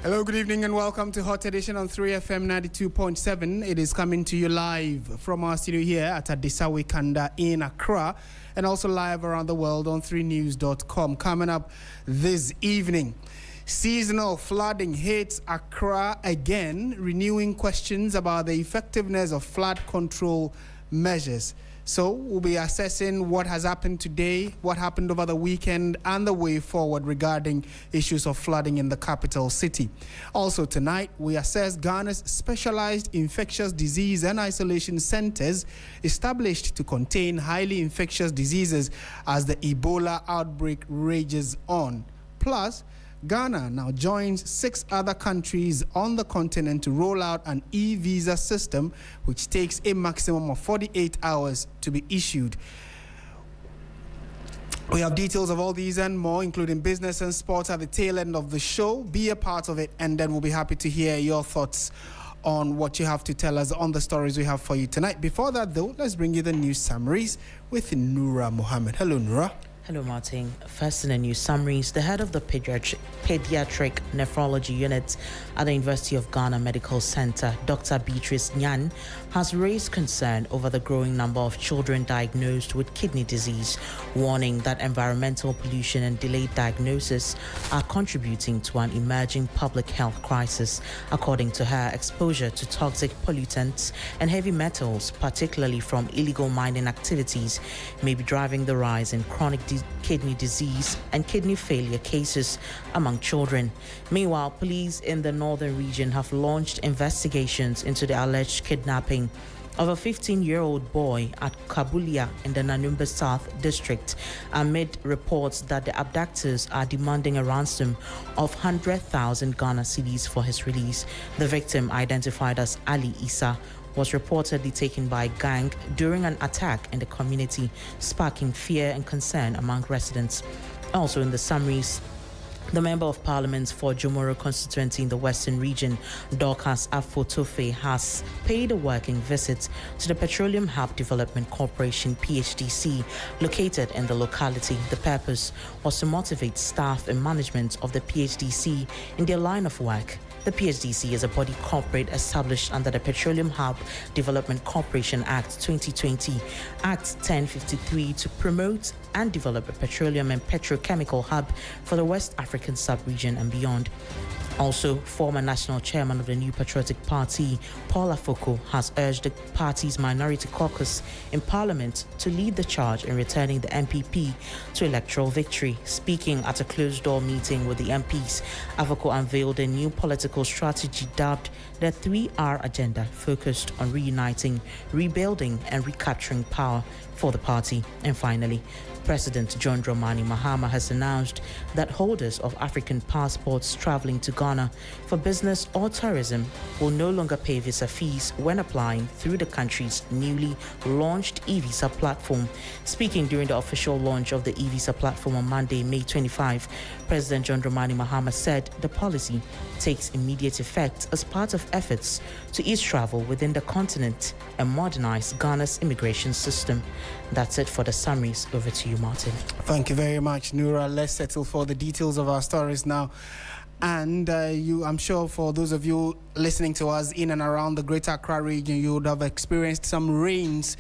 Hello, good evening and welcome to Hot Edition on 3FM 92.7. It is coming to you live from our studio here at Asiedu-Dartey in Accra and also live around the world on 3news.com. Coming up this evening, seasonal flooding hits Accra again, renewing questions about the effectiveness of flood control measures. So we'll be assessing what has happened today, what happened over the weekend, and the way forward regarding issues of flooding in the capital city. Also tonight, we assess Ghana's specialized infectious disease and isolation centers established to contain highly infectious diseases as the Ebola outbreak rages on. Plus, Ghana now joins 6 other countries on the continent to roll out an e-visa system which takes a maximum of 48 hours to be issued. We have details of all these and more, including business and sports, at the tail end of the show. Be a part of it, and then we'll be happy to hear your thoughts on what you have to tell us on the stories we have for you tonight. Before that, though, let's bring you the news summaries with Noura Mohammed. Hello, Noura. Hello, Martin. First in the news summaries, the head of the pediatric nephrology unit at the University of Ghana Medical Center, Dr. Beatrice Nyan, has raised concern over the growing number of children diagnosed with kidney disease, warning that environmental pollution and delayed diagnosis are contributing to an emerging public health crisis. According to her, exposure to toxic pollutants and heavy metals, particularly from illegal mining activities, may be driving the rise in chronic kidney disease and kidney failure cases among children. Meanwhile, police in the northern region have launched investigations into the alleged kidnapping of a 15-year-old boy at Kabulia in the Nanumba South District amid reports that the abductors are demanding a ransom of 100,000 Ghana cedis for his release. The victim, identified as Ali Issa, was reportedly taken by a gang during an attack in the community, sparking fear and concern among residents. Also in the summaries, the Member of Parliament for Jomoro constituency in the Western region, Dorcas Afotofe, has paid a working visit to the Petroleum Hub Development Corporation (PHDC) located in the locality. The purpose was to motivate staff and management of the PHDC in their line of work. The PHDC is a body corporate established under the Petroleum Hub Development Corporation Act 2020, Act 1053, to promote and develop a petroleum and petrochemical hub for the West African sub-region and beyond. Also, former national chairman of the New Patriotic Party, Paul Afoko, has urged the party's minority caucus in parliament to lead the charge in returning the MPP to electoral victory. Speaking at a closed-door meeting with the MPs, Afoko unveiled a new political strategy dubbed the 3R Agenda, focused on reuniting, rebuilding and recapturing power for the party. And finally, President John Dramani Mahama has announced that holders of African passports traveling to Ghana for business or tourism will no longer pay visa fees when applying through the country's newly launched e-visa platform. Speaking during the official launch of the e-visa platform on Monday, May 25, President John Dramani Mahama said the policy takes immediate effect as part of efforts to ease travel within the continent and modernize Ghana's immigration system. That's it for the summaries. Over to you, Martin. Thank you very much, Noura. Let's settle for the details of our stories now. And I'm sure for those of you listening to us in and around the Greater Accra region, you would have experienced some rains,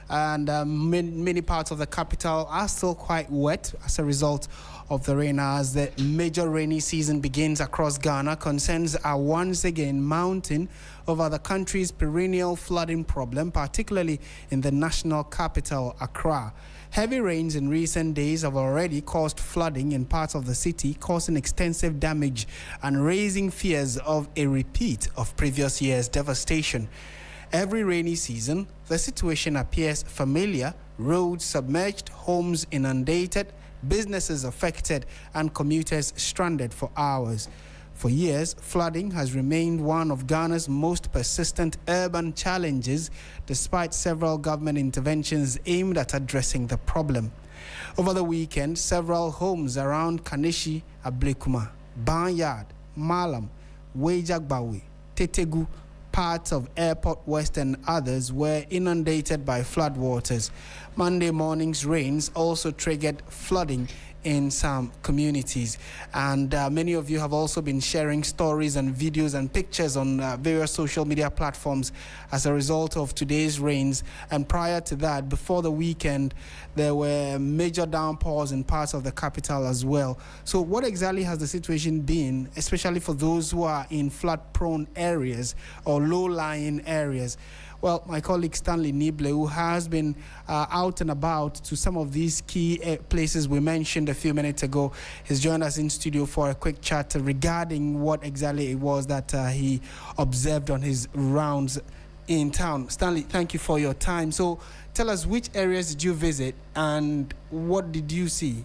and many parts of the capital are still quite wet as a result of the rain. As the major rainy season begins across Ghana, concerns are once again mounting over the country's perennial flooding problem, particularly in the national capital, Accra. Heavy rains in recent days have already caused flooding in parts of the city, causing extensive damage and raising fears of a repeat of previous year's devastation. Every rainy season, the situation appears familiar: roads submerged, homes inundated, businesses affected, and commuters stranded for hours. For years, flooding has remained one of Ghana's most persistent urban challenges, despite several government interventions aimed at addressing the problem. Over the weekend, several homes around Kanishi, Ablekuma, Banyard, Malam, Wejagbawe, Tetegu, parts of Airport West and others were inundated by floodwaters. Monday morning's rains also triggered flooding in some communities. And many of you have also been sharing stories and videos and pictures on various social media platforms as a result of today's rains. And prior to that, before the weekend, there were major downpours in parts of the capital as well. So what exactly has the situation been, especially for those who are in flood-prone areas or low-lying areas? Well, my colleague Stanley Nible, who has been out and about to some of these key places we mentioned a few minutes ago, has joined us in studio for a quick chat regarding what exactly it was that he observed on his rounds in town. Stanley, thank you for your time. So tell us, which areas did you visit and what did you see?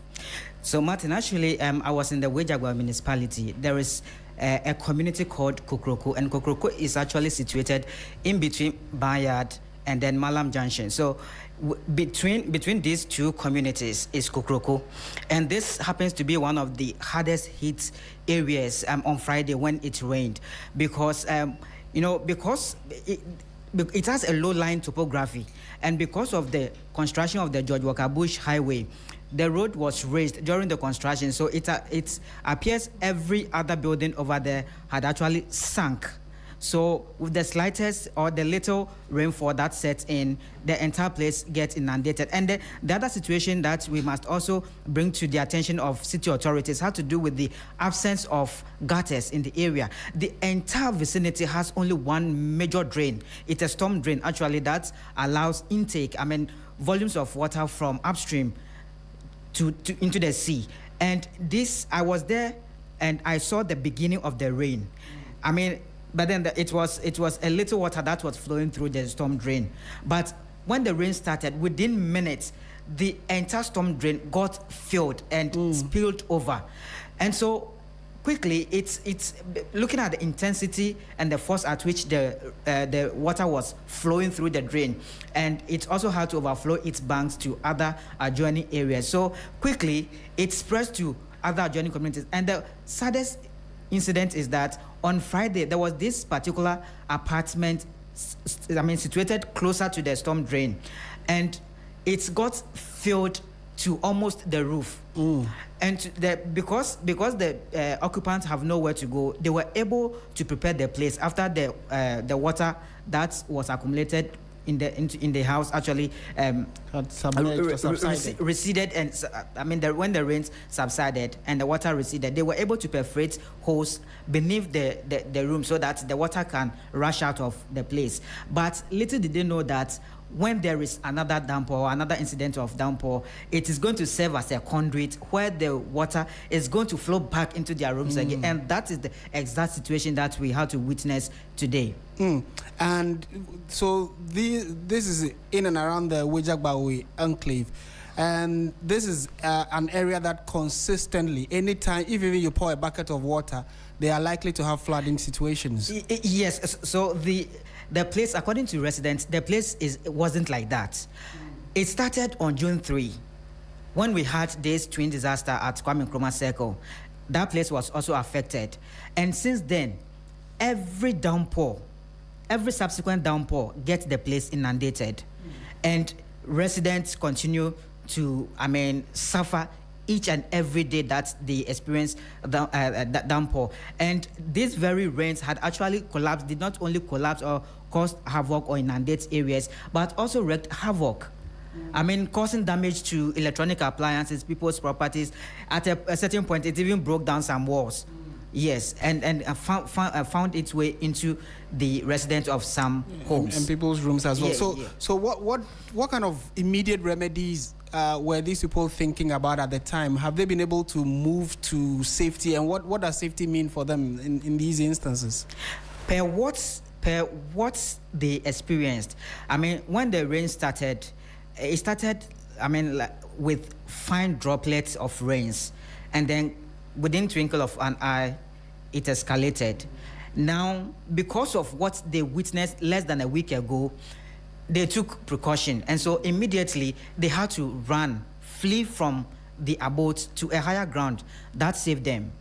So, Martin, actually, I was in the Wejagwa municipality. There is a community called Kokroko, and Kokroko is actually situated in between Bayard and then Malam Junction. So between these two communities is Kokroko, and this happens to be one of the hardest hit areas on Friday when it rained, because because it has a low-lying topography, and because of the construction of the George Walker Bush Highway, the road was raised during the construction, so it appears every other building over there had actually sunk. So with the slightest or the little rainfall that sets in, the entire place gets inundated. And the other situation that we must also bring to the attention of city authorities had to do with the absence of gutters in the area. The entire vicinity has only one major drain. It's a storm drain, actually, that allows intake, volumes of water from upstream into the sea. And I was there and I saw the beginning of the rain. But then it was a little water that was flowing through the storm drain. But when the rain started, within minutes, the entire storm drain got filled and spilled over. And so quickly, it's looking at the intensity and the force at which the water was flowing through the drain, and it also had to overflow its banks to other adjoining areas. So quickly, it spreads to other adjoining communities. And the saddest incident is that on Friday, there was this particular apartment, situated closer to the storm drain, and it got filled to almost the roof. And because the occupants have nowhere to go, they were able to prepare the place after the water that was accumulated in the house actually receded, and when the rains subsided and the water receded, they were able to perforate holes beneath the room so that the water can rush out of the place. But little did they know that when there is another downpour or another incident of downpour, it is going to serve as a conduit where the water is going to flow back into their rooms again. And that is the exact situation that we had to witness today. And so this is in and around the Wejagbawe enclave. And this is an area that consistently, anytime, if even you pour a bucket of water, they are likely to have flooding situations. Yes. So the place, according to residents, the place wasn't like that. It started on June 3, when we had this twin disaster at Kwame Nkrumah Circle. That place was also affected. And since then, every subsequent downpour gets the place inundated. And residents continue to, suffer each and every day that they experience that downpour. And these very rains had actually did not only collapse or caused havoc or inundate areas, but also wreaked havoc. Causing damage to electronic appliances, people's properties. At a certain point, it even broke down some walls. Yes, and found its way into the residents of some homes and people's rooms as well. So what kind of immediate remedies were these people thinking about at the time? Have they been able to move to safety, and what does safety mean for them in these instances? Per what they experienced, when the rain started, it started with fine droplets of rains, and then within twinkle of an eye, it escalated. Now, because of what they witnessed less than a week ago, they took precaution, and so immediately they had to flee from the abode to a higher ground. That saved them.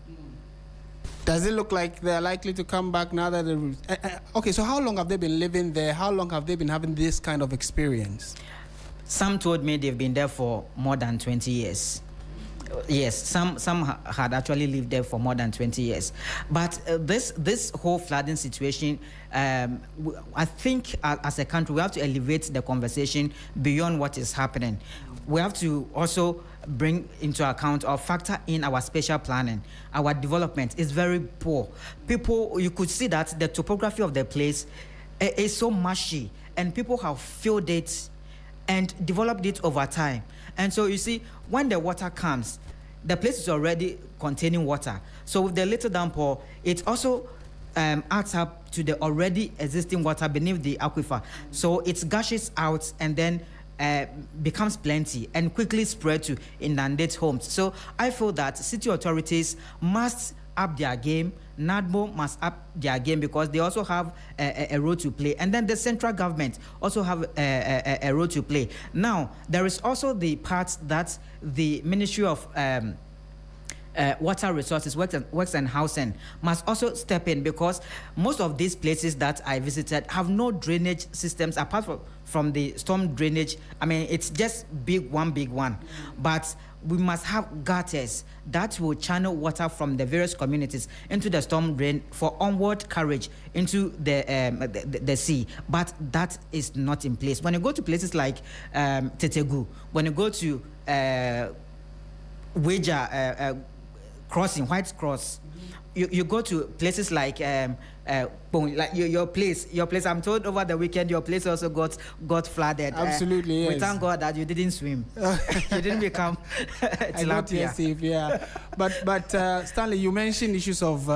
Does it look like they're likely to come back now that okay, so how long have they been living there? How long have they been having this kind of experience? Some told me they've been there for more than 20 years. Yes, some had actually lived there for more than 20 years. But this whole flooding situation, I think as a country, we have to elevate the conversation beyond what is happening. We have to also bring into account or factor in our spatial planning. Our development is very poor. People, you could see that the topography of the place is so mushy, and people have filled it and developed it over time. And so you see, when the water comes, the place is already containing water. So with the little downpour, it also adds up to the already existing water beneath the aquifer. So it gushes out and then becomes plenty and quickly spread to inundate homes. So I feel that city authorities must up their game. NADMO must up their game because they also have a role to play. And then the central government also have a role to play. Now, there is also the part that the Ministry of Water Resources, Works and Housing must also step in, because most of these places that I visited have no drainage systems apart from the storm drainage. I mean, it's just one big one. But we must have gutters that will channel water from the various communities into the storm drain for onward carriage into the sea. But that is not in place. When you go to places like Tetegu, when you go to Weja Crossing, White Cross, you go to places like your place. I'm told over the weekend your place also got flooded. Absolutely, yes. We thank God that you didn't swim. You didn't become tilapia. I got here safe, yeah. But Stanley, you mentioned issues of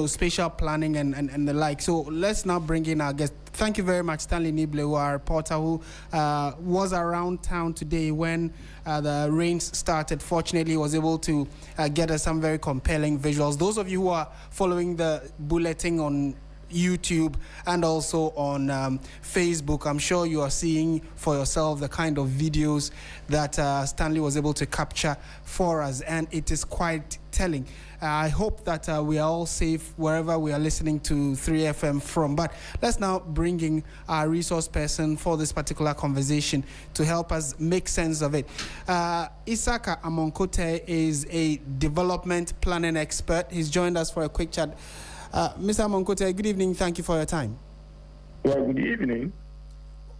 spatial planning and the like. So let's now bring in our guest. Thank you very much, Stanley Nible, our reporter who was around town today when the rains started. Fortunately, he was able to get us some very compelling visuals. Those of you who are following the bulletin on YouTube and also on Facebook, I'm sure you are seeing for yourself the kind of videos that Stanley was able to capture for us, and it is quite telling. I hope that we are all safe wherever we are listening to 3FM from. But let's now bring in our resource person for this particular conversation to help us make sense of it. Isaka Amonkote is a development planning expert. He's joined us for a quick chat. Mr. Amonkote, good evening. Thank you for your time. Well, good evening.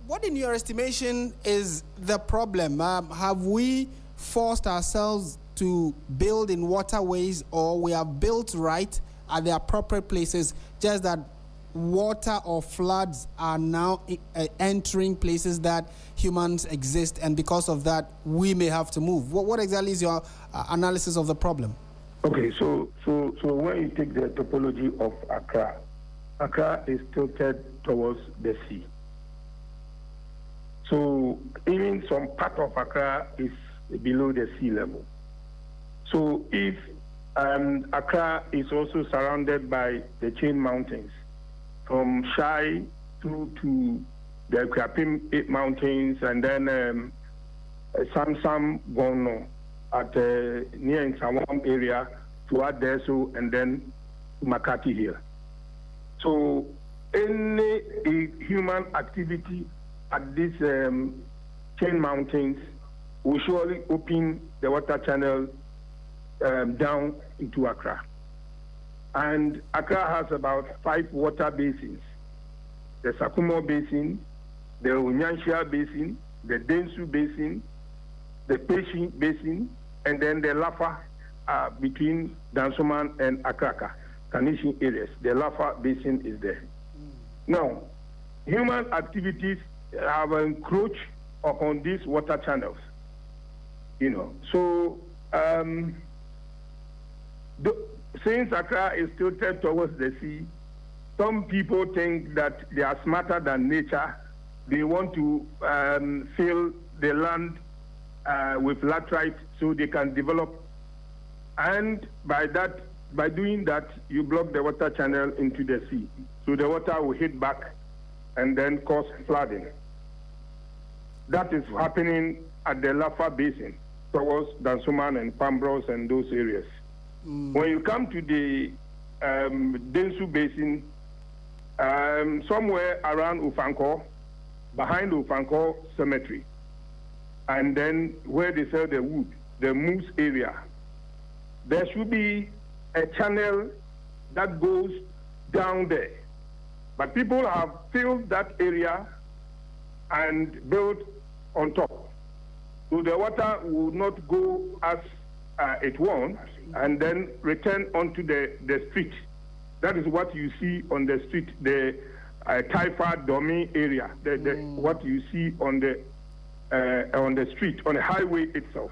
What, in your estimation, is the problem? Have we forced ourselves to build in waterways, or we have built right at the appropriate places, just that water or floods are now entering places that humans exist, and because of that, we may have to move? What exactly is your analysis of the problem? Okay, so when you take the topology of Accra is tilted towards the sea. So even some part of Accra is below the sea level. So if Accra is also surrounded by the chain mountains, from Shai through to the Krapim Mountains, and then Samsam Gono at near Nsawam area to Adeso, and then Makati Hill. So any human activity at these chain mountains will surely open the water channel down into Accra. And Accra has about 5 water basins: the Sakumo Basin, the Onyanshia Basin, the Densu Basin, the Peshi Basin, and then the Lafa between Dansoman and Akraka, Kanishin areas. The Lafa Basin is there. Now, human activities have encroached upon these water channels, So, since Accra is tilted towards the sea, some people think that they are smarter than nature. They want to fill the land with laterite so they can develop. And by doing that, you block the water channel into the sea. So the water will hit back and then cause flooding. That is happening at the Lafa Basin towards Dansoman and Pambros and those areas. When you come to the Densu Basin, somewhere around Ufanko, behind Ufanko Cemetery, and then where they sell the wood, the Moose area, there should be a channel that goes down there. But people have filled that area and built on top. So the water will not go as it wants and then return onto the street. That is what you see on the street, the Taifa Domi area, what you see on the street, on the highway itself.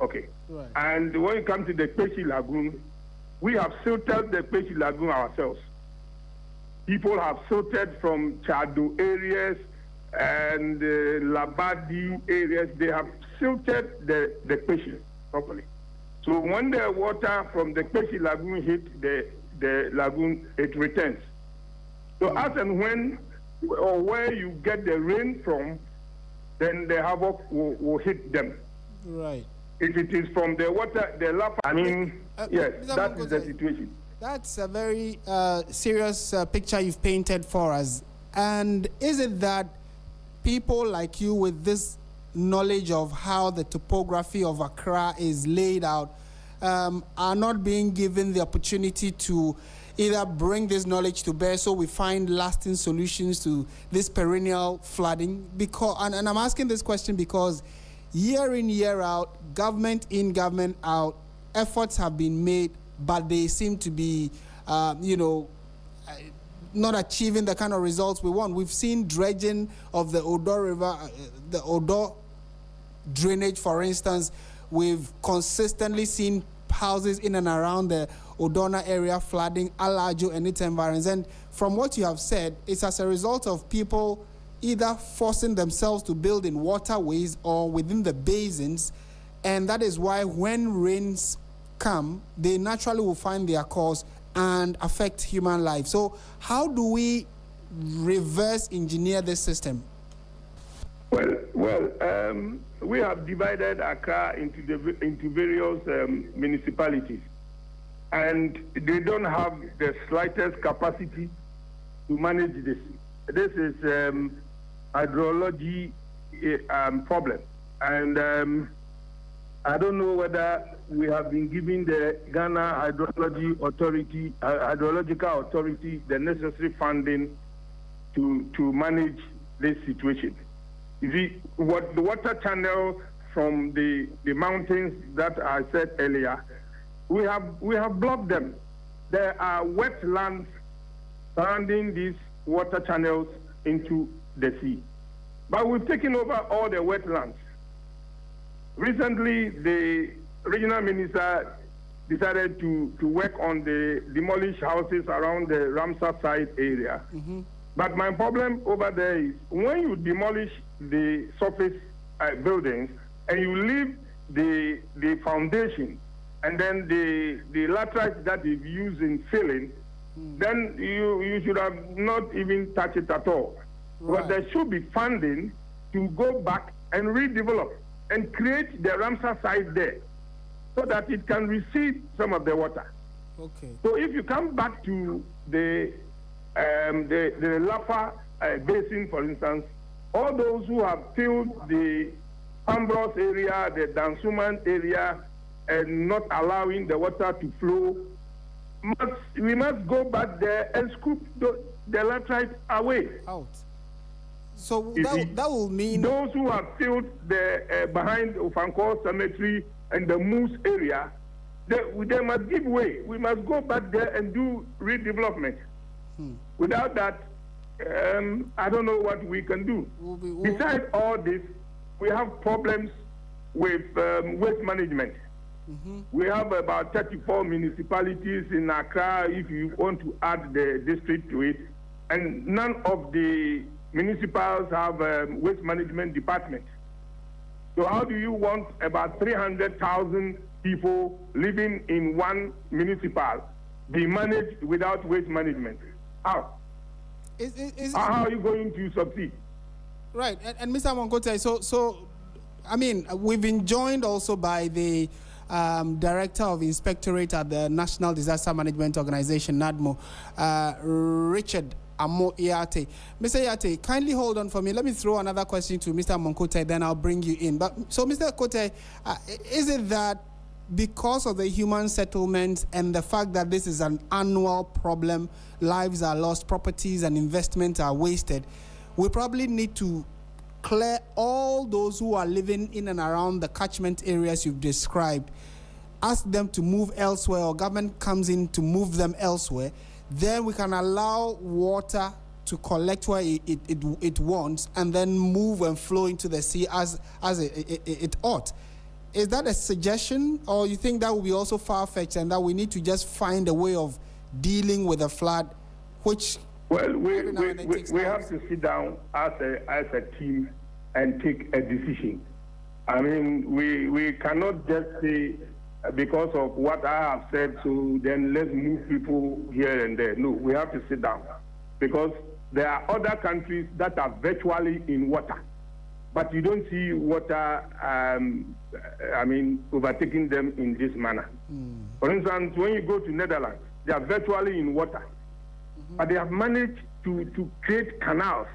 Okay. Right. And when you come to the Peshi Lagoon, we have silted the Peshi Lagoon ourselves. People have silted from Chado areas and Labadi areas. They have silted the Peshi properly. So when the water from the Peshi Lagoon hit the lagoon, it returns. So as and when or where you get the rain from, then the havoc will hit them. Right. If it is from the water, the lava, yes, that is the situation. That's a very serious picture you've painted for us. And is it that people like you with this knowledge of how the topography of Accra is laid out are not being given the opportunity to either bring this knowledge to bear so we find lasting solutions to this perennial flooding? Because, and I'm asking this question because year in, year out, government in, government out, efforts have been made, but they seem to be, not achieving the kind of results we want. We've seen dredging of the Odo River, the Odo drainage, for instance. We've consistently seen houses in and around the Odona area flooding, Alajo and its environs. And from what you have said, it's as a result of people either forcing themselves to build in waterways or within the basins. And that is why when rains come, they naturally will find their course and affect human life. So how do we reverse engineer this system? Well, we have divided Accra into various municipalities, and they don't have the slightest capacity to manage this. This is hydrology problem, and I don't know whether we have been giving the Ghana Hydrological Authority the necessary funding to manage this situation. You see, what the water channel from the mountains that I said earlier, we have blocked them. There are wetlands surrounding these water channels into the sea. But we've taken over all the wetlands. Recently, the regional minister decided to work on the demolished houses around the Ramsar side area. Mm-hmm. But my problem over there is when you demolish the surface buildings and you leave the foundation and then the laterites that is used in filling, then you should have not even touched it at all. Right. But there should be funding to go back and redevelop and create the Ramsar site there so that it can receive some of the water. Okay. So if you come back to the Lapa basin, for instance, all those who have filled the Ambros area, the Dansuman area, and not allowing the water to flow, we must go back there and scoop the laterite away. Out. So that will mean those who have filled the behind Ofankor Cemetery and the Moose area, they must give way. We must go back there and do redevelopment. Without that, I don't know what we can do. Besides all this, we have problems with waste management. Mm-hmm. We have about 34 municipalities in Accra, if you want to add the district to it, and none of the municipals have waste management department. So how do you want about 300,000 people living in one municipal be managed without waste management? How? How are you going to succeed? Right, and Mr. Monkote, so I mean, we've been joined also by the Director of Inspectorate at the National Disaster Management Organization, NADMO, Richard Amo-Iyate. Mr. Iyate, kindly hold on for me. Let me throw another question to Mr. Monkote, then I'll bring you in. But so, Mr. Kote, is it that because of the human settlements and the fact that this is an annual problem, lives are lost, properties and investments are wasted, we probably need to clear all those who are living in and around the catchment areas you've described, ask them to move elsewhere, or government comes in to move them elsewhere. Then we can allow water to collect where it wants and then move and flow into the sea as it ought. Is that a suggestion, or you think that will be also far-fetched and that we need to just find a way of dealing with the flood, which... Well, we have to sit down as a team and take a decision. I mean, we cannot just say, because of what I have said, so then let's move people here and there. No, we have to sit down, because there are other countries that are virtually in water, but you don't see water, overtaking them in this manner. For instance, when you go to Netherlands, they are virtually in water, but they have managed to create canals,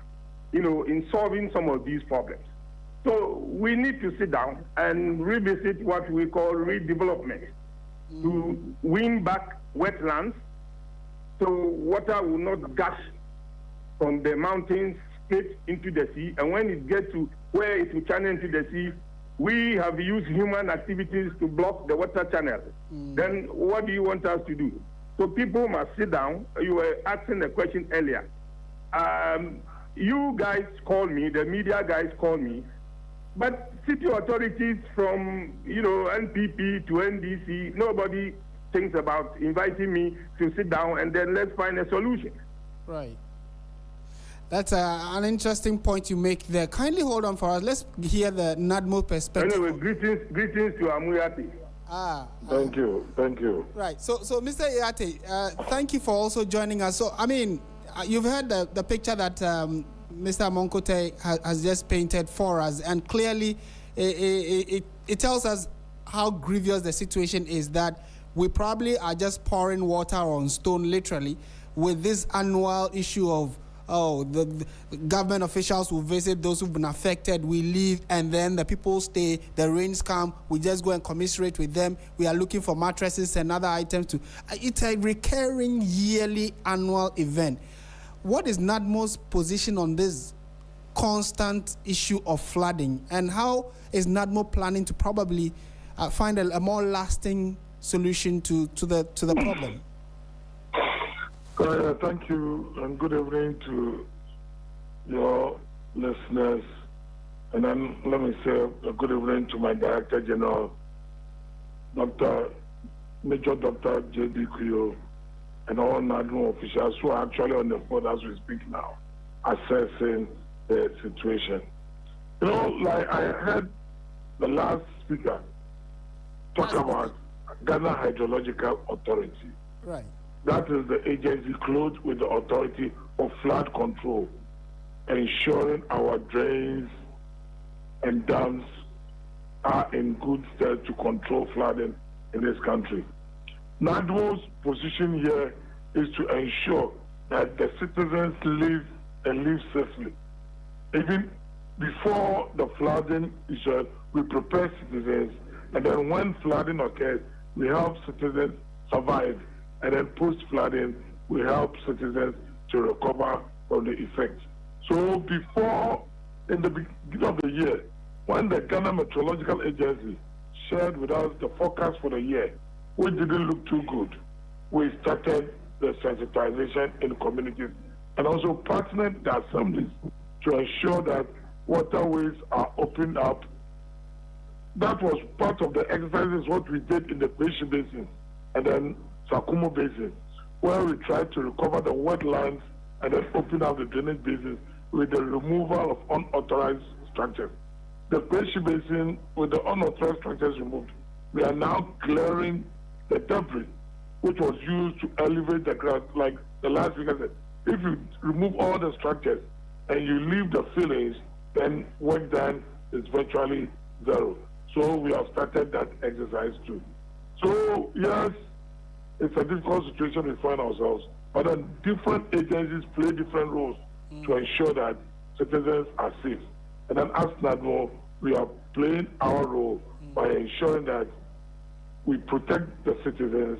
in solving some of these problems. So we need to sit down and revisit what we call redevelopment to win back wetlands, so water will not gush from the mountains straight into the sea, and when it gets to where it will channel into the sea, we have used human activities to block the water channel. Then what do you want us to do? So people must sit down. You were asking a question earlier. You guys call me, the media guys call me, but city authorities from, NPP to NDC, nobody thinks about inviting me to sit down and then let's find a solution. Right. That's an interesting point you make there. Kindly hold on for us. Let's hear the NADMO perspective. Anyway, greetings to Amuyati. Thank you. Right. So Mr. Iyate, thank you for also joining us. So, you've heard the picture that Mr. Monkote has just painted for us, and clearly it tells us how grievous the situation is, that we probably are just pouring water on stone, literally, with this annual issue of, the government officials will visit those who've been affected, we leave, and then the people stay, the rains come, we just go and commiserate with them. We are looking for mattresses and other items it's a recurring yearly annual event. What is NADMO's position on this constant issue of flooding, and how is NADMO planning to probably find a more lasting solution to the problem? Thank you, and good evening to your listeners. And then let me say a good evening to my Director General, Major Dr. J.D. Kuyo, and all NADMO officials who are actually on the phone as we speak now, assessing the situation. Like I heard the last speaker talk about Ghana Hydrological Authority. Right. That is the agency clothed with the authority of flood control, ensuring our drains and dams are in good stead to control flooding in this country. NADMO's position here is to ensure that the citizens live and live safely. Even before the flooding issue, we prepare citizens, and then when flooding occurs, we help citizens survive. And then post-flooding, we help citizens to recover from the effects. So before, in the beginning of the year, when the Ghana Meteorological Agency shared with us the forecast for the year, which didn't look too good, we started the sensitization in communities and also partnered the assemblies to ensure that waterways are opened up. That was part of the exercises what we did in the Beshi Basin and then Sakumo Basin, where we tried to recover the wetlands and then open up the drainage basins with the removal of unauthorized structures. The Beshi Basin, with the unauthorized structures removed, we are now clearing the debris, which was used to elevate the ground. Like the last speaker said, if you remove all the structures and you leave the fillings, then work done is virtually zero. So we have started that exercise too. So yes, it's a difficult situation we find ourselves, but then different agencies play different roles to ensure that citizens are safe. And then as NADMO, we are playing our role by ensuring that we protect the citizens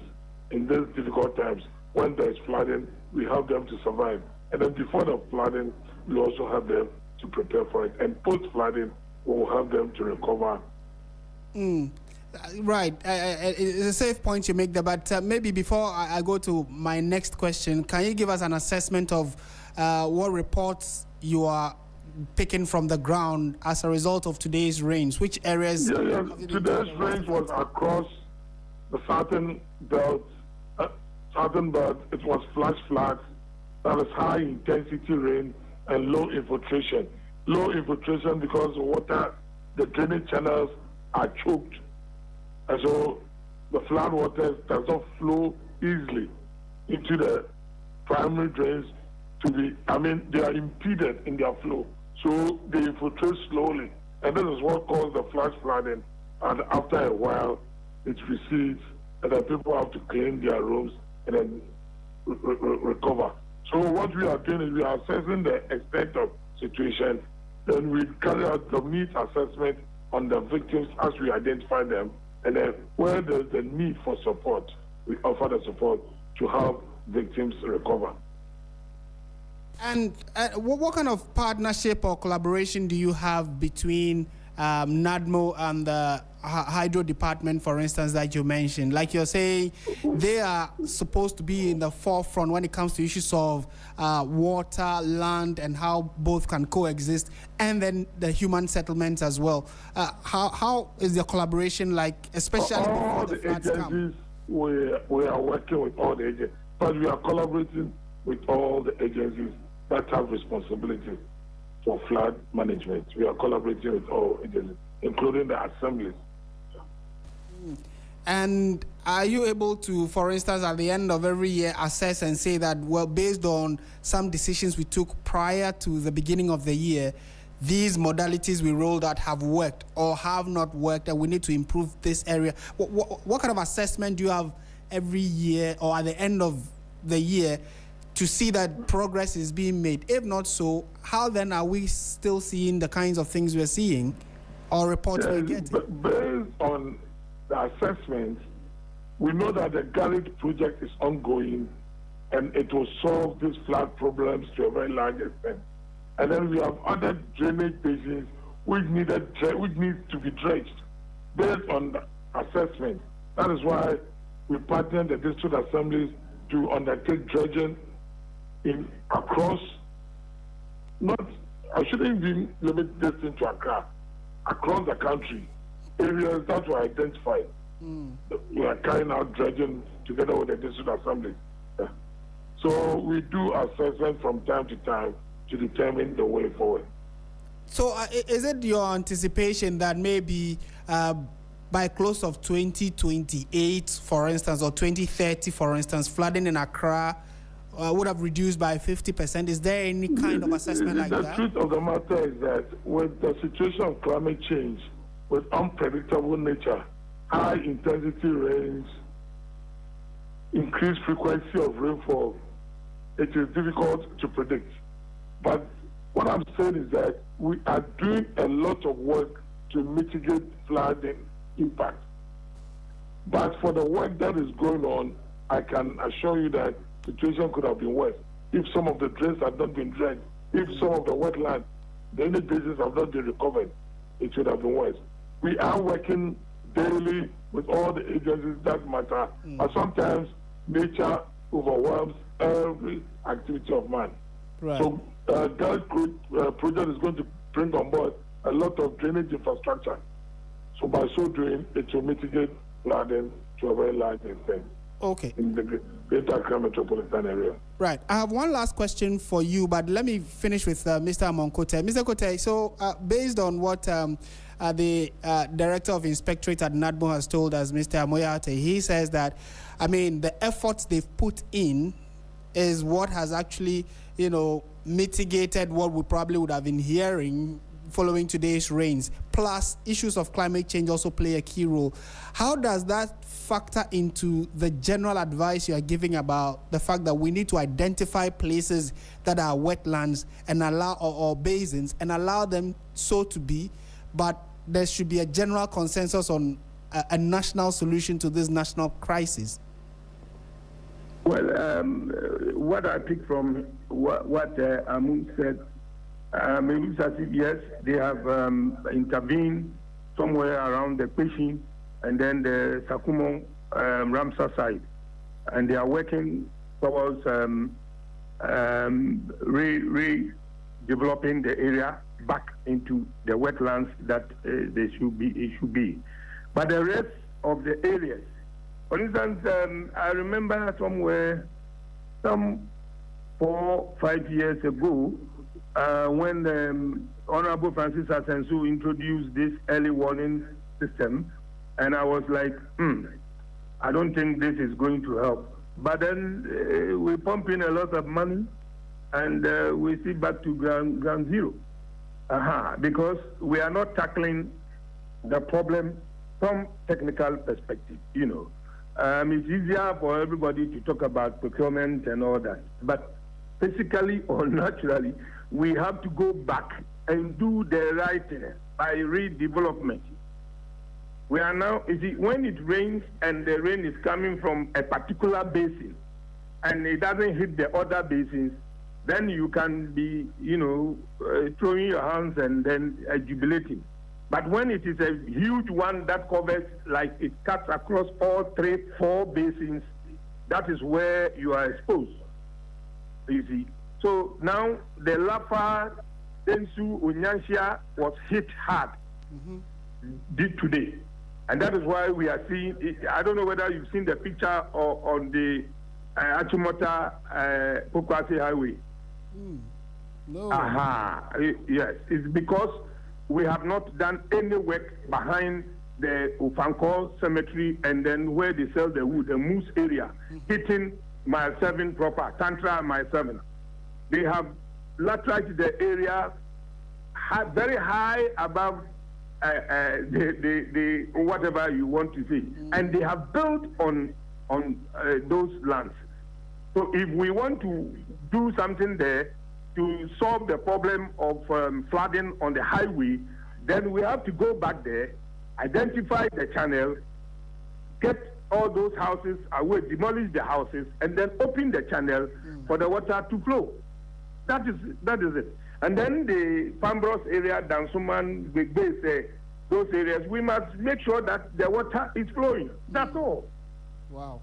in these difficult times. When there is flooding, we help them to survive. And then before the flooding, we also help them to prepare for it. And post-flooding, we will help them to recover. Right. It's a safe point you make there, but maybe before I go to my next question, can you give us an assessment of what reports you are picking from the ground as a result of today's rains? Which areas? Today's rains was across the southern belt. It was flash floods. That is high intensity rain and low infiltration. Low infiltration because the drainage channels are choked. And so the flood water does not flow easily into the primary drains they are impeded in their flow. So they infiltrate slowly. And this is what caused the flash flooding. And after a while, it recedes, and then people have to clean their rooms and then recover. So what we are doing is we are assessing the extent of situation. Then we carry out the needs assessment on the victims as we identify them. And then where there's the need for support, we offer the support to help victims recover. And what kind of partnership or collaboration do you have between NADMO and the hydro department, for instance, that you mentioned? Like you're saying, they are supposed to be in the forefront when it comes to issues of water, land, and how both can coexist, and then the human settlements as well. How is the collaboration like, especially all before the floods agencies, come? We are working with all the agencies, but we are collaborating with all the agencies that have responsibility for flood management. We are collaborating with all agencies, including the assemblies. And are you able to, for instance, at the end of every year, assess and say that, well, based on some decisions we took prior to the beginning of the year, these modalities we rolled out have worked or have not worked, and we need to improve this area? What kind of assessment do you have every year or at the end of the year to see that progress is being made? If not so, how then are we still seeing the kinds of things we're seeing or reports we're getting? Based on the assessments, we know that the garage project is ongoing and it will solve these flood problems to a very large extent. And then we have other drainage basins which need to be dredged based on the assessment. That is why we partnered the district assemblies to undertake dredging across, I shouldn't even limit this into Accra, across the country, areas that were identified. We are carrying out dredging together with the district assembly. So we do assessment from time to time to determine the way forward. So is it your anticipation that maybe by close of 2028, for instance, or 2030, for instance, flooding in Accra would have reduced by 50%? Is there any kind of assessment like that? The truth of the matter is that with the situation of climate change, with unpredictable nature, high intensity rains, increased frequency of rainfall, it is difficult to predict. But what I'm saying is that we are doing a lot of work to mitigate flooding impact. But for the work that is going on, I can assure you that the situation could have been worse. If some of the drains had not been dredged, if some of the wetlands, the drainage basins have not been recovered, it would have been worse. We are working daily with all the agencies that matter, but sometimes nature overwhelms every activity of man. Right. So that project is going to bring on board a lot of drainage infrastructure. So by so doing, it will mitigate flooding to a very large extent. Okay. In the Greater Accra metropolitan area. Right. I have one last question for you, but let me finish with Mr. Amonkote. Mr. Kote, so based on what the Director of Inspectorate at NADMO has told us, Mr. Amoyate, he says that, the efforts they've put in is what has actually, mitigated what we probably would have been hearing following today's rains. Plus, issues of climate change also play a key role. How does that factor into the general advice you are giving about the fact that we need to identify places that are wetlands and allow or basins and allow them so to be, but there should be a general consensus on a national solution to this national crisis? Well, what I pick from what Amun said, it looks as if, yes, they have intervened somewhere around the Peshin and then the Sakumo Ramsar side. And they are working towards redeveloping the area back into the wetlands that it should be. But the rest of the areas, for instance, I remember somewhere, some 4-5 years ago, when Honorable Francis Asensu introduced this early warning system, and I was like, I don't think this is going to help. But then we pump in a lot of money, and we see back to ground zero. Because we are not tackling the problem from technical perspective, you know. It's easier for everybody to talk about procurement and all that. But physically or naturally, we have to go back and do the right thing by redevelopment. We are now, you see, when it rains and the rain is coming from a particular basin and it doesn't hit the other basins, then you can be, you know, throwing your hands and then jubilating. But when it is a huge one that covers, like it cuts across all 3-4 basins, that is where you are exposed, you see. So now the Lapa, Densu, Unyanshia was hit hard today. And that is why we are seeing, I don't know whether you've seen the picture on the Achimota Pokwase Highway. No. Yes, it's because we have not done any work behind the Ufanko cemetery and then where they sell the wood, the Moose area, hitting Mile 7 proper, Tantra Mile 7. They have laterite the area very high above the whatever you want to say, and they have built on those lands. So if we want to do something there to solve the problem of flooding on the highway, then we have to go back there, identify the channel, get all those houses away, demolish the houses, and then open the channel for the water to flow. That is it. And then the Pambros area, Dansuman, Begbe, those areas, we must make sure that the water is flowing. That's all. Wow.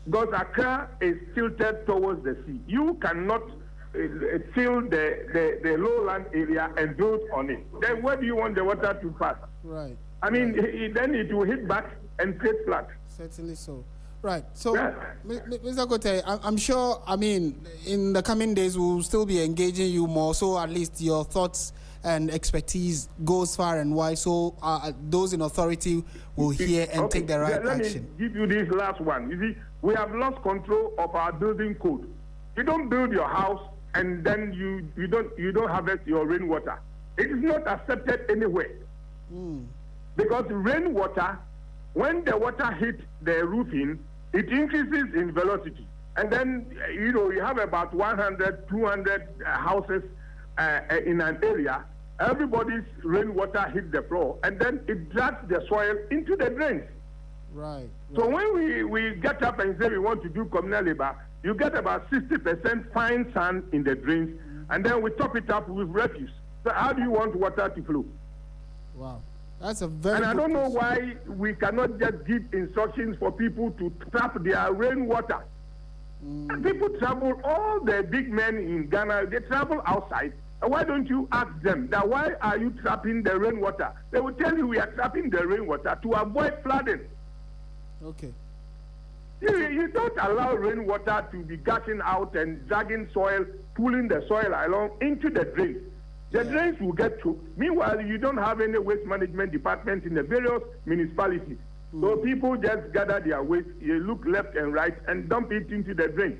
Because Accra is tilted towards the sea. You cannot fill the lowland area and build on it. Then where do you want the water to pass? Right. I mean, then it will hit back and create flood. Certainly so. Right. So, Yeah. Mr. Kote, I'm sure, I mean, in the coming days, we'll still be engaging you more, so at least your thoughts and expertise goes far and wide, so those in authority will hear and take the right action. Let me give you this last one. You see, we have lost control of our building code. You don't build your house and then you don't harvest your rainwater. It is not accepted anywhere. Because rainwater, when the water hits the roofing, it increases in velocity. And then, you know, you have about 100, 200 houses in an area. Everybody's rainwater hits the floor, and then it drags the soil into the drains. Right. So when we get up and say we want to do communal labor, you get about 60% fine sand in the drains, and then we top it up with refuse. So how do you want water to flow? Wow. That's a very And I don't know question. why we cannot just give instructions for people to trap their rainwater. And people travel, all the big men in Ghana, they travel outside. And why don't you ask them that why are you trapping the rainwater? They will tell you we are trapping the rainwater to avoid flooding. Okay. You don't allow rainwater to be gushing out and dragging soil, pulling the soil along into the drains. The drains will get choked. Meanwhile, you don't have any waste management department in the various municipalities. So people just gather their waste, you look left and right, and dump it into the drains.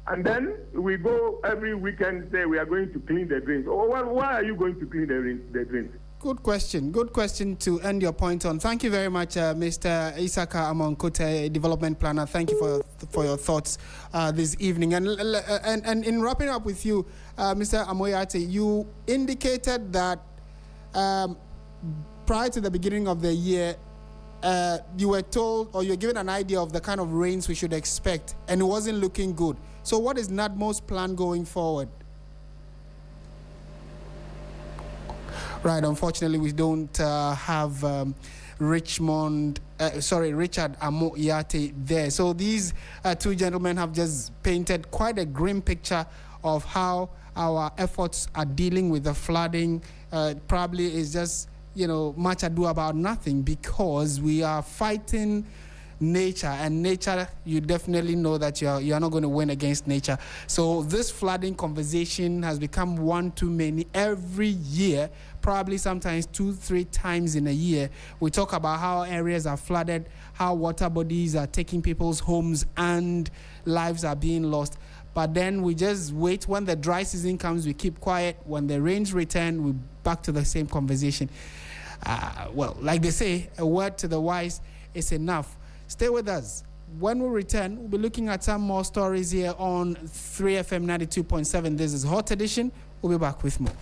And then we go every weekend, say we are going to clean the drains. Oh, why are you going to clean the drains? Good question. Good question to end your point on. Thank you very much, Mr. Isaka Amonkote, Development Planner. Thank you for your thoughts this evening. And in wrapping up with you, Mr. Amoyate, you indicated that prior to the beginning of the year, you were told, or you were given an idea of the kind of rains we should expect, and it wasn't looking good. So what is NADMO's plan going forward? Right, unfortunately, we don't have Richard Amo-Yate there. So these two gentlemen have just painted quite a grim picture of how our efforts are dealing with the flooding. Probably is just, much ado about nothing, because we are fighting nature, and nature, you definitely know that you're not going to win against nature. So this flooding conversation has become one too many. Every year, probably sometimes 2-3 times in a year, we talk about how areas are flooded, how water bodies are taking people's homes and lives are being lost. But then we just wait. When the dry season comes, we keep quiet. When the rains return, we're back to the same conversation. Well, like they say, a word to the wise is enough. Stay with us. When we return, we'll be looking at some more stories here on 3FM 92.7. This is Hot Edition. We'll be back with more.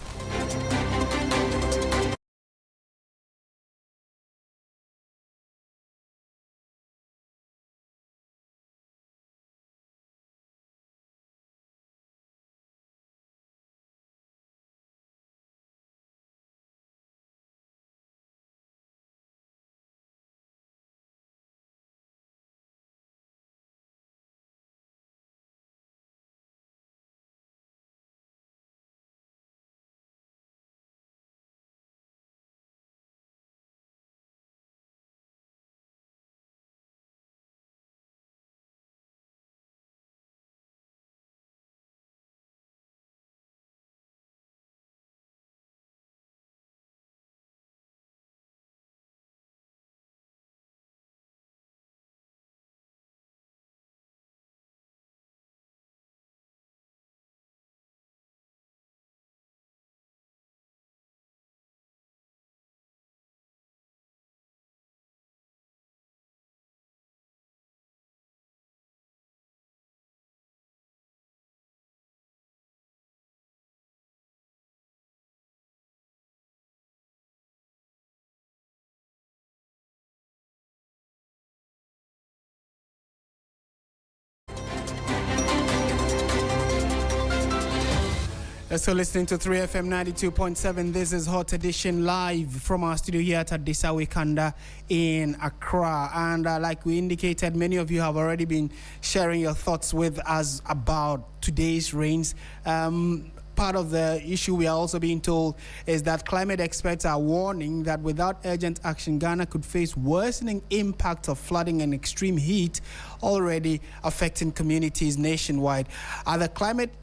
So listening to 3FM 92.7, this is Hot Edition live from our studio here at Adisawe Kanda in Accra. And like we indicated, many of you have already been sharing your thoughts with us about today's rains. Part of the issue we are also being told is that climate experts are warning that without urgent action, Ghana could face worsening impact of flooding and extreme heat already affecting communities nationwide. The climate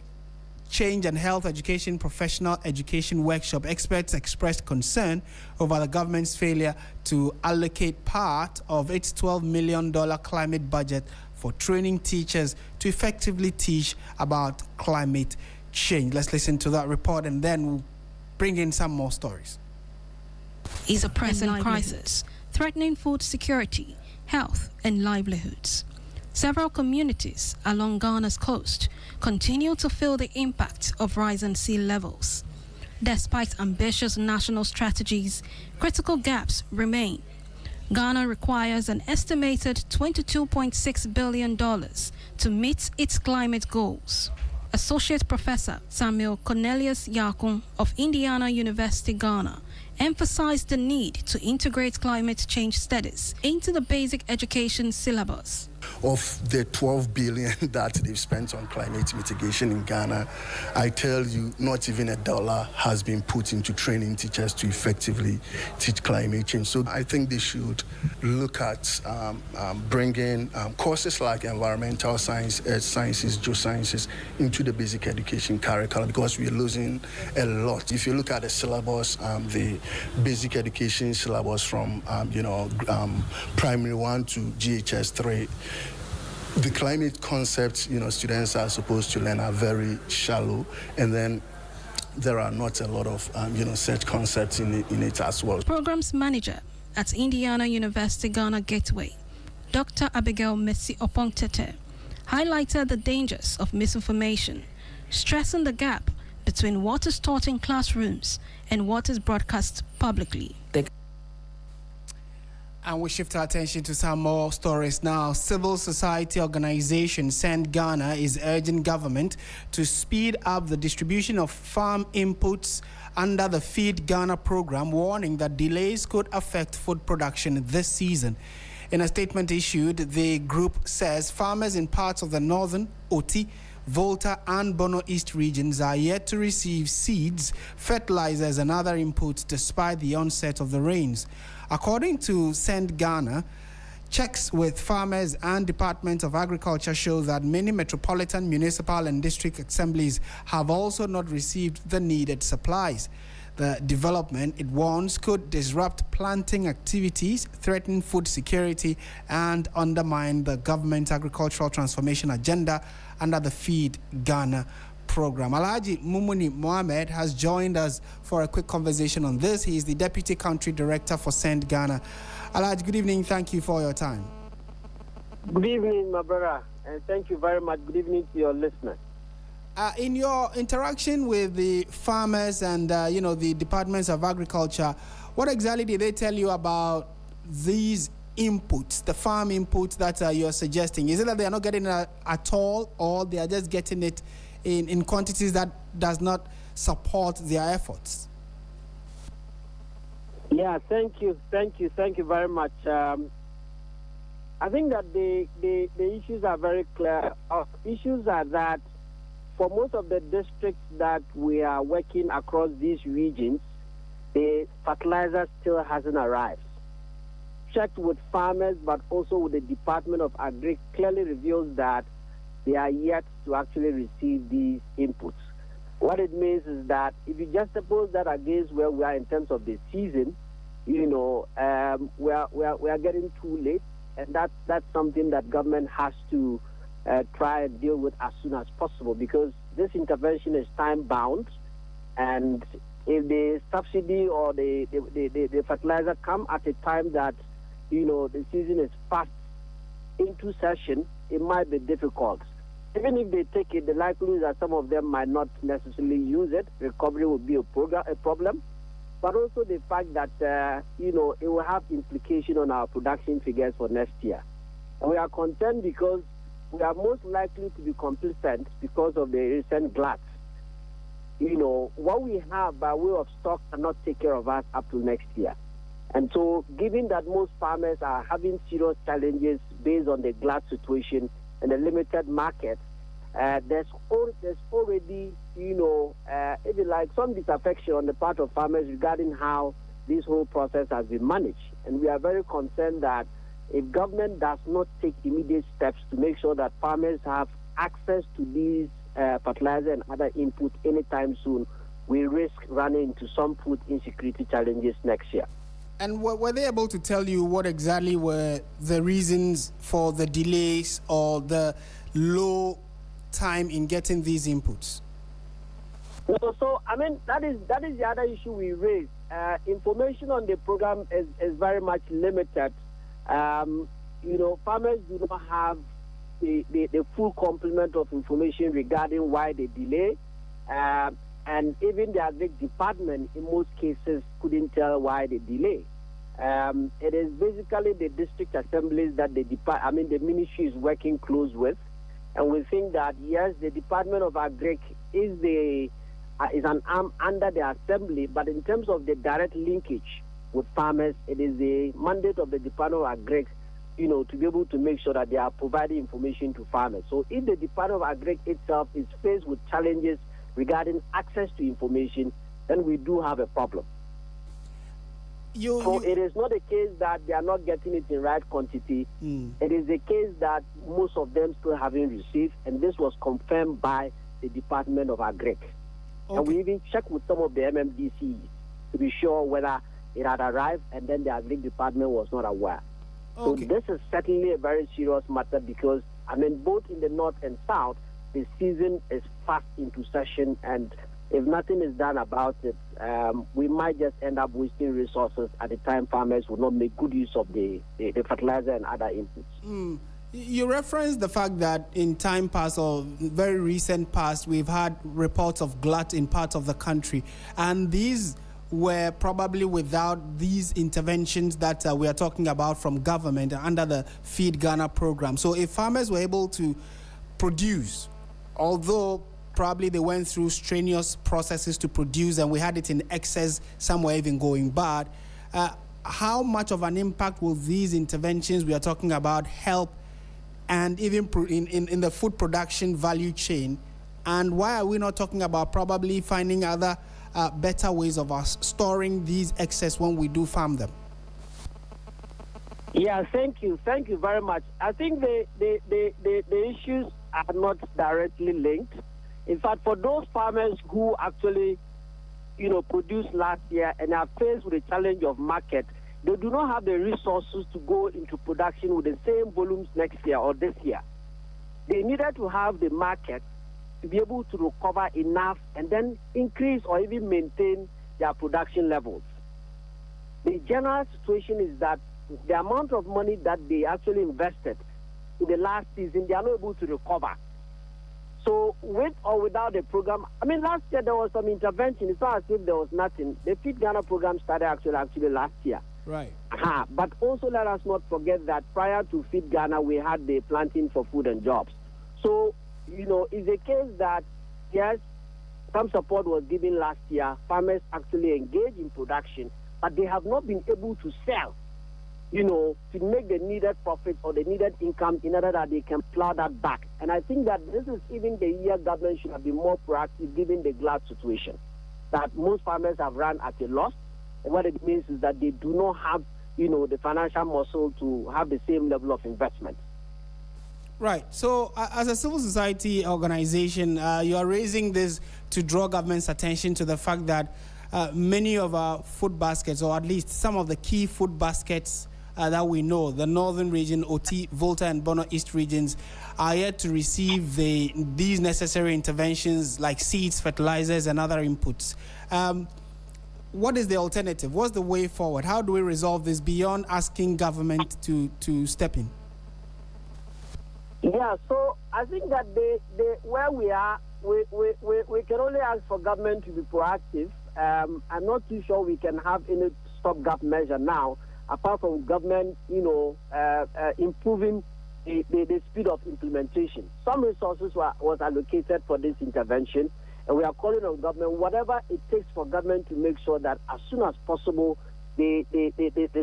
Change and Health Education Professional Education Workshop, experts expressed concern over the government's failure to allocate part of its $12 million climate budget for training teachers to effectively teach about climate change. Let's listen to that report and then we'll bring in some more stories. Is a present crisis threatening food security, health, and livelihoods. Several communities along Ghana's coast continue to feel the impact of rising sea levels. Despite ambitious national strategies, critical gaps remain. Ghana requires an estimated $22.6 billion to meet its climate goals. Associate Professor Samuel Cornelius Yakun of Indiana University, Ghana, emphasized the need to integrate climate change studies into the basic education syllabus. Of the 12 billion that they've spent on climate mitigation in Ghana, I tell you, not even $1 has been put into training teachers to effectively teach climate change. So I think they should look at bringing courses like environmental science, earth sciences, geosciences into the basic education curriculum, because we're losing a lot. If you look at the syllabus, the basic education syllabus from primary 1 to GHS 3, the climate concepts, students are supposed to learn are very shallow, and then there are not a lot of, such concepts in it as well. Programs Manager at Indiana University Ghana Gateway, Dr. Abigail Messi Opong-Tete, highlighted the dangers of misinformation, stressing the gap between what is taught in classrooms and what is broadcast publicly. And we shift our attention to some more stories now. Civil society organization Send Ghana is urging government to speed up the distribution of farm inputs under the Feed Ghana program, warning that delays could affect food production this season. In a statement issued, the group says farmers in parts of the northern, Oti, Volta and Bono East regions are yet to receive seeds, fertilizers and other inputs despite the onset of the rains. According to Send Ghana, checks with farmers and Department of Agriculture show that many metropolitan, municipal and district assemblies have also not received the needed supplies. The development, it warns, could disrupt planting activities, threaten food security, and undermine the government's agricultural transformation agenda under the Feed Ghana program. Alhaji Mumuni Mohamed has joined us for a quick conversation on this. He is the Deputy Country Director for Send Ghana. Alhaji, good evening. Thank you for your time. Good evening, my brother, and thank you very much. Good evening to your listeners. In your interaction with the farmers and the departments of agriculture, what exactly did they tell you about these inputs, the farm inputs that you're suggesting? Is it that they are not getting it at all, or they are just getting it in quantities that does not support their efforts? Yeah, thank you very much. I think that the issues are very clear. Issues are that for most of the districts that we are working across these regions, the fertilizer still hasn't arrived. Checked with farmers, but also with the Department of Agri, clearly reveals that they are yet to actually receive these inputs. What it means is that if you just suppose that against where we are in terms of the season, we are getting too late, and that's something that government has to try and deal with as soon as possible, because this intervention is time bound, and if the subsidy or the fertilizer come at a time that the season is fast into session, it might be difficult. Even if they take it, the likelihood is that some of them might not necessarily use it. Recovery will be a problem, but also the fact that it will have implication on our production figures for next year. And we are concerned because we are most likely to be complacent because of the recent glut. What we have by way of stock cannot take care of us up to next year. And so, given that most farmers are having serious challenges based on the glut situation and the limited market, there's already, even like some disaffection on the part of farmers regarding how this whole process has been managed. And we are very concerned that if government does not take immediate steps to make sure that farmers have access to these fertilizer and other input anytime soon, we risk running into some food insecurity challenges next year. And were they able to tell you what exactly were the reasons for the delays or the low time in getting these inputs? So that is the other issue we raised. Information on the program is very much limited. Farmers do not have the full complement of information regarding why they delay. And even the Agri department, in most cases, couldn't tell why they delay. It is basically the district assemblies that the ministry is working close with, and we think that yes, the Department of Agri is an arm under the assembly, but in terms of the direct linkage with farmers, it is the mandate of the Department of Agri, to be able to make sure that they are providing information to farmers. So if the Department of Agri itself is faced with challenges regarding access to information, then we do have a problem. It is not a case that they are not getting it in right quantity. It is a case that most of them still haven't received, and this was confirmed by the Department of Agri. Okay. And we even checked with some of the MMDCs to be sure whether it had arrived, and then the Agri department was not aware. Okay. So this is certainly a very serious matter because, both in the north and south, the season is fast into session, and if nothing is done about it, we might just end up wasting resources at the time farmers will not make good use of the fertilizer and other inputs. You referenced the fact that in time past or very recent past, we've had reports of glut in parts of the country, and these were probably without these interventions that we are talking about from government under the Feed Ghana program. So if farmers were able to produce, although probably they went through strenuous processes to produce and we had it in excess, some were even going bad, how much of an impact will these interventions we are talking about help and even in the food production value chain? And why are we not talking about probably finding other better ways of us storing these excess when we do farm them? Yeah, thank you very much. I think the issues are not directly linked. In fact, for those farmers who actually, produced last year and are faced with the challenge of market, they do not have the resources to go into production with the same volumes next year or this year. They needed to have the market to be able to recover enough and then increase or even maintain their production levels. The general situation is that the amount of money that they actually invested in the last season, they are not able to recover. So with or without the program, last year there was some intervention. It's not as if there was nothing. The Feed Ghana program started actually last year. Right. But also let us not forget that prior to Feed Ghana, we had the Planting for Food and Jobs. So, it's a case that, yes, some support was given last year. Farmers actually engaged in production, but they have not been able to sell, to make the needed profit or the needed income in order that they can plow that back. And I think that this is even the year government should have been more proactive given the glut situation, that most farmers have run at a loss. And what it means is that they do not have, the financial muscle to have the same level of investment. Right. So as a civil society organization, you are raising this to draw government's attention to the fact that many of our food baskets, or at least some of the key food baskets that we know, the northern region, Oti, Volta, and Bono East regions, are yet to receive these necessary interventions like seeds, fertilizers, and other inputs. What is the alternative? What's the way forward? How do we resolve this beyond asking government to step in? Yeah, so I think that where we are, we can only ask for government to be proactive. I'm not too sure we can have any stopgap measure now, apart from government, improving the speed of implementation. Some resources was allocated for this intervention, and we are calling on government, whatever it takes for government to make sure that as soon as possible, the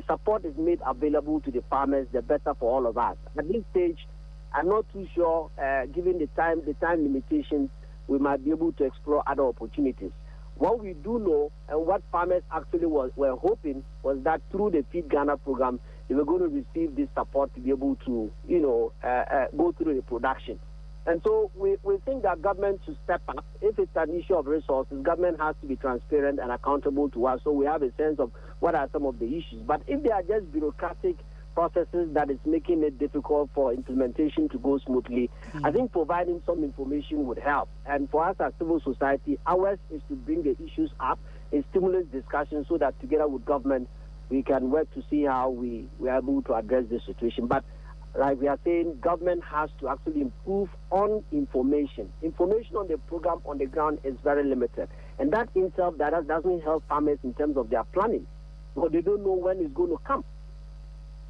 support is made available to the farmers, the better for all of us. At this stage, I'm not too sure, given the time limitations, we might be able to explore other opportunities. What we do know, and what farmers actually were hoping, was that through the Feed Ghana program, they were going to receive this support to be able to, go through the production. And so we think that government should step up. If it's an issue of resources, government has to be transparent and accountable to us, so we have a sense of what are some of the issues. But if they are just bureaucratic processes that is making it difficult for implementation to go smoothly, I think providing some information would help. And for us as civil society, ours is to bring the issues up and stimulate discussion so that together with government, we can work to see how we are able to address this situation. But like we are saying, government has to actually improve on information. Information on the program on the ground is very limited. And that in itself doesn't help farmers in terms of their planning, because they don't know when it's going to come.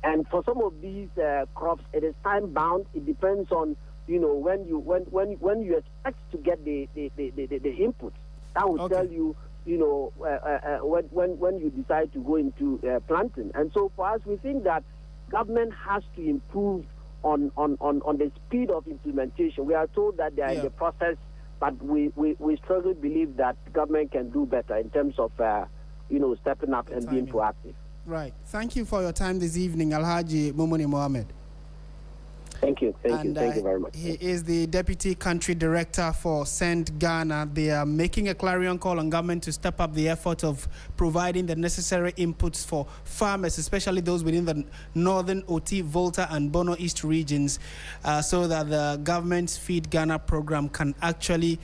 And for some of these crops, it is time bound. It depends on when you expect to get the inputs. That will tell you when you decide to go into planting. And so for us, we think that government has to improve on the speed of implementation. We are told that they are in the process, but we strongly believe that government can do better in terms of stepping up and being proactive. Right. Thank you for your time this evening, Alhaji Mumuni Mohammed. Thank you very much. He is the Deputy Country Director for Send Ghana. They are making a clarion call on government to step up the effort of providing the necessary inputs for farmers, especially those within the northern Oti, Volta, and Bono East regions, so that the government's Feed Ghana program can actually,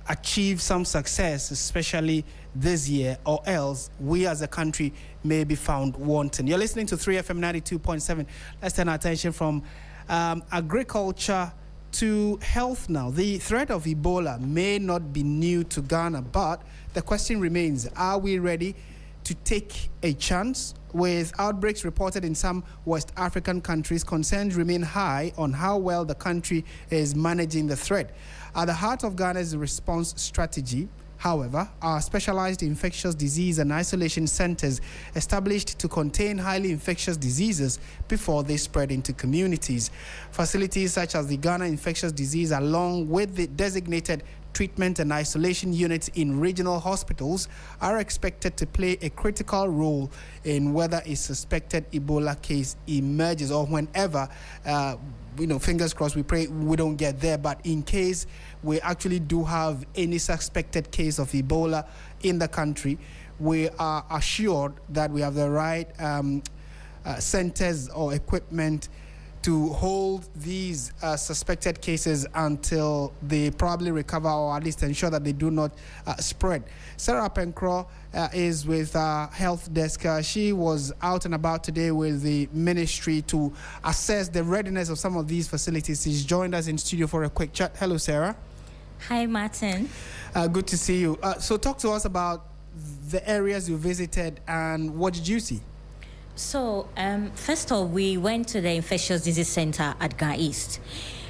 achieve some success, especially this year, or else we as a country may be found wanting. You're listening to 3FM 92.7. Let's turn our attention from agriculture to health now. The threat of Ebola may not be new to Ghana, but the question remains, are we ready to take a chance? With outbreaks reported in some West African countries, concerns remain high on how well the country is managing the threat. At the heart of Ghana's response strategy, however, are specialized infectious disease and isolation centers established to contain highly infectious diseases before they spread into communities. Facilities such as the Ghana Infectious Disease, along with the designated treatment and isolation units in regional hospitals, are expected to play a critical role in whether a suspected Ebola case emerges or whenever, fingers crossed, we pray we don't get there, but in case we actually do have any suspected case of Ebola in the country, we are assured that we have the right centers or equipment to hold these suspected cases until they probably recover, or at least ensure that they do not spread. Sarah Penkro is with Health Desk. She was out and about today with the ministry to assess the readiness of some of these facilities. She's joined us in studio for a quick chat. Hello, Sarah. Hi, Martin. Good to see you. So talk to us about the areas you visited and what did you see? So, first of all, we went to the Infectious Disease Center at Ghana East.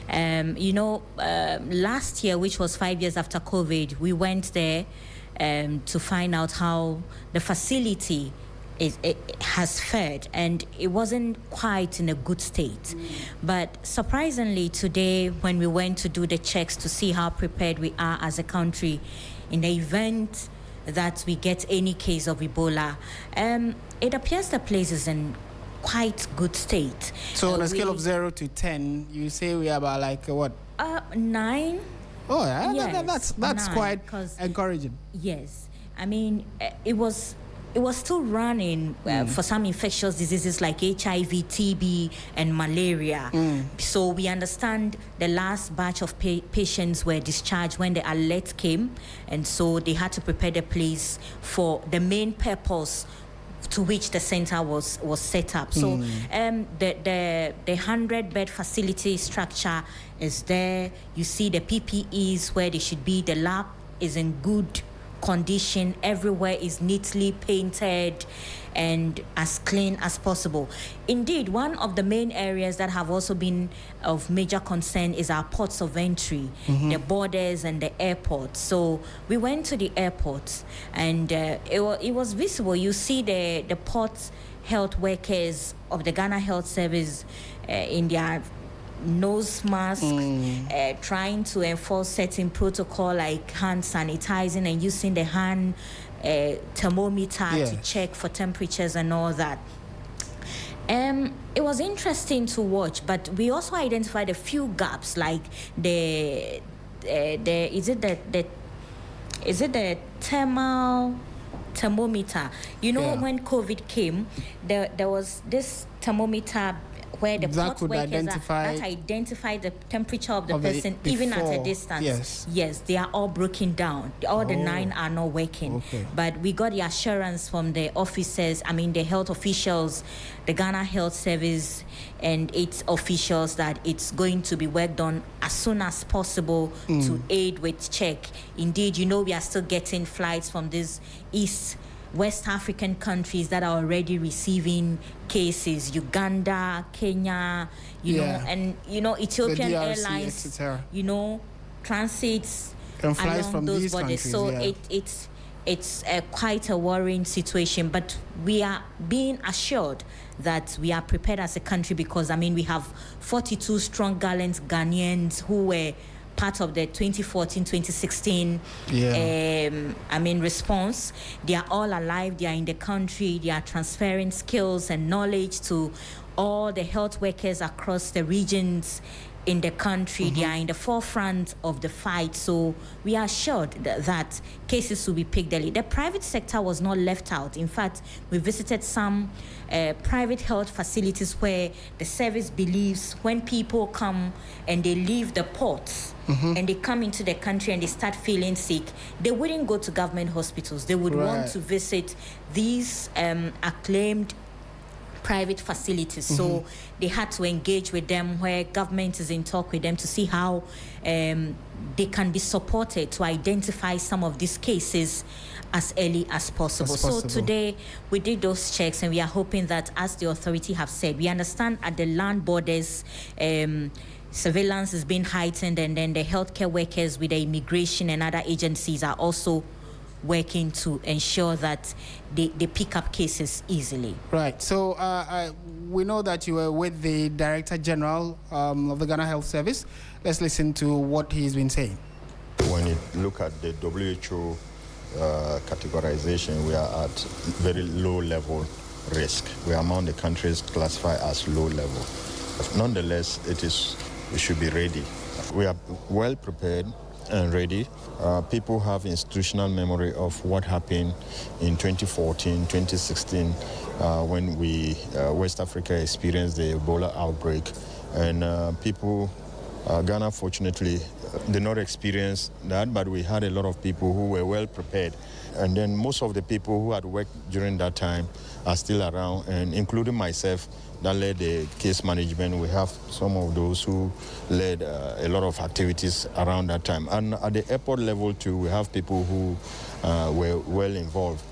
Last year, which was 5 years after COVID, we went there to find out how the facility has fared, and it wasn't quite in a good state. But surprisingly, today, when we went to do the checks to see how prepared we are as a country in the event that we get any case of Ebola, it appears the place is in quite good state. So on a scale of 0 to 10, you say we are about like what? 9. Oh, yeah, yes, that's 9, quite encouraging. Yes, I mean it was still running for some infectious diseases like HIV, TB, and malaria. So we understand the last batch of patients were discharged when the alert came, and so they had to prepare the place for the main purpose to which the center was set up. So the 100-bed facility structure is there. You see the PPEs where they should be. The lab is in good condition. Everywhere is neatly painted and as clean as possible. Indeed, one of the main areas that have also been of major concern is our ports of entry, the borders and the airport. So we went to the airport, and it was visible. You see the port health workers of the Ghana Health Service in their nose mask, trying to enforce certain protocol like hand sanitizing and using the hand thermometer to check for temperatures and all that. It was interesting to watch, but we also identified a few gaps, like the thermal thermometer. When COVID came, there was this thermometer where the port workers that identify the temperature of the person even at a distance. Yes, they are all broken down. All the 9 are not working. Okay. But we got the assurance from the officers, the health officials, the Ghana Health Service and its officials that it's going to be worked on as soon as possible to aid with check. Indeed, we are still getting flights from these West African countries that are already receiving cases, Uganda, Kenya, and Ethiopian Airlines, transits along from those these borders. So it's quite a worrying situation, but we are being assured that we are prepared as a country because we have 42 strong, gallant Ghanaians who were part of the 2014-2016 response. They are all alive. They are in the country. They are transferring skills and knowledge to all the health workers across the regions in the country. They are in the forefront of the fight. So we are assured that cases will be picked early. The private sector was not left out. In fact, we visited some private health facilities where the service believes when people come and they leave the ports and they come into the country and they start feeling sick, they wouldn't go to government hospitals. They would want to visit these acclaimed private facilities. So they had to engage with them, where government is in talk with them to see how they can be supported to identify some of these cases as early as possible. So today we did those checks, and we are hoping that, as the authority have said, we understand at the land borders surveillance is being heightened, and then the healthcare workers with the immigration and other agencies are also working to ensure that they pick up cases easily. Right. So we know that you were with the Director General of the Ghana Health Service. Let's listen to what he's been saying. When you look at the WHO categorization, we are at very low level risk. We are among the countries classified as low level. Nonetheless, we should be ready. We are well prepared and ready. People have institutional memory of what happened in 2014, 2016, when West Africa experienced the Ebola outbreak. And Ghana fortunately did not experience that, but we had a lot of people who were well prepared. And then most of the people who had worked during that time are still around, and including myself, that led the case management. We have some of those who led a lot of activities around that time. And at the airport level too, we have people who were well involved.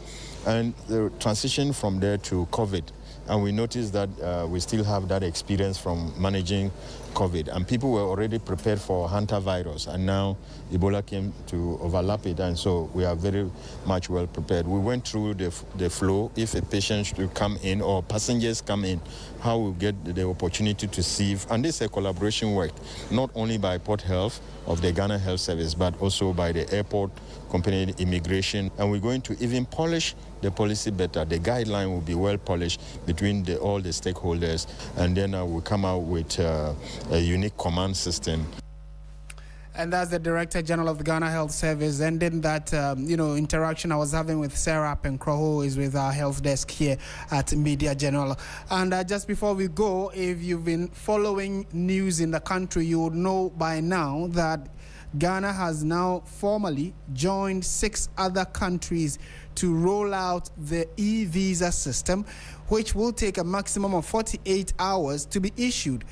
And the transition from there to COVID, and we noticed that we still have that experience from managing COVID, and people were already prepared for hantavirus, and now Ebola came to overlap it, and so we are very much well prepared. We went through the flow. If a patient should come in or passengers come in, how we get the opportunity to sieve, and this is a collaboration work, not only by Port Health of the Ghana Health Service, but also by the airport company, immigration, and we're going to even polish the policy better. The guideline will be well polished between all the stakeholders, and then we'll come out with a unique command system. And that's the Director General of the Ghana Health Service. And then that, interaction I was having with Sarah Penkroho is with our health desk here at Media General. And just before we go, if you've been following news in the country, you would know by now that Ghana has now formally joined 6 other countries to roll out the e-visa system, which will take a maximum of 48 hours to be issued.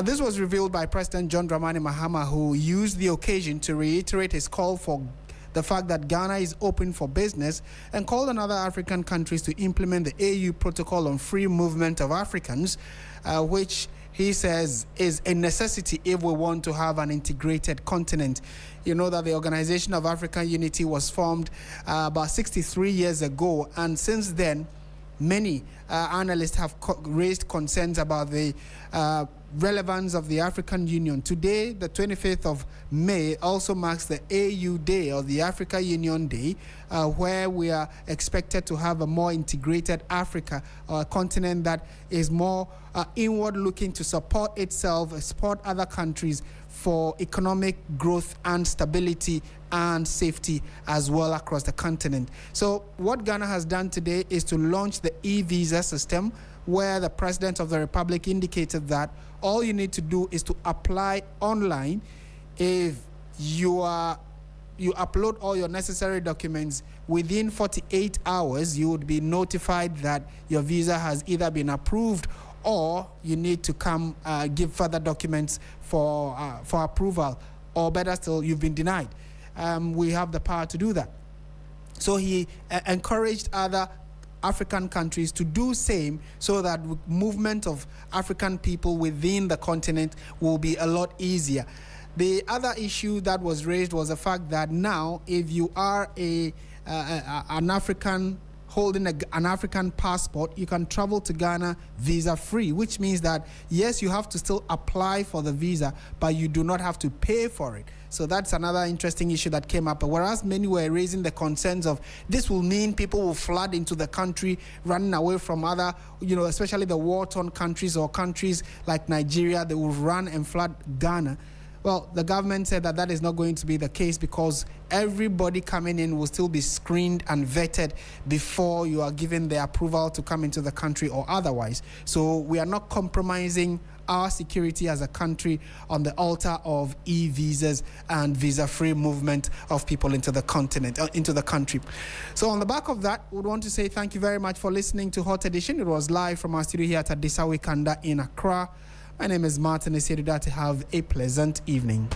This was revealed by President John Dramani Mahama, who used the occasion to reiterate his call for the fact that Ghana is open for business, and called on other African countries to implement the AU Protocol on Free Movement of Africans, which he says is a necessity if we want to have an integrated continent. You know that the Organization of African Unity was formed about 63 years ago, and since then, many analysts have raised concerns about the relevance of the African Union. Today, the 25th of May, also marks the AU Day, or the Africa Union Day, where we are expected to have a more integrated Africa, or a continent that is more inward-looking to support itself, support other countries for economic growth and stability and safety as well across the continent. So what Ghana has done today is to launch the e-visa system, where the President of the Republic indicated that all you need to do is to apply online. If you upload all your necessary documents within 48 hours, you would be notified that your visa has either been approved, or you need to come give further documents for approval, or better still, you've been denied. We have the power to do that. So he encouraged other African countries to do same, so that movement of African people within the continent will be a lot easier. The other issue that was raised was the fact that now, if you are an African holding an African passport, you can travel to Ghana visa-free, which means that, yes, you have to still apply for the visa, but you do not have to pay for it. So that's another interesting issue that came up. Whereas many were raising the concerns of this will mean people will flood into the country, running away from other, especially the war-torn countries or countries like Nigeria, they will run and flood Ghana. Well, the government said that is not going to be the case, because everybody coming in will still be screened and vetted before you are given the approval to come into the country or otherwise. So we are not compromising our security as a country on the altar of e-visas and visa-free movement of people into the continent, into the country. So on the back of that, we would want to say thank you very much for listening to Hot Edition. It was live from our studio here at Adisawe Kanda in Accra. My name is Martin Asiedu-Dartey. Have a pleasant evening.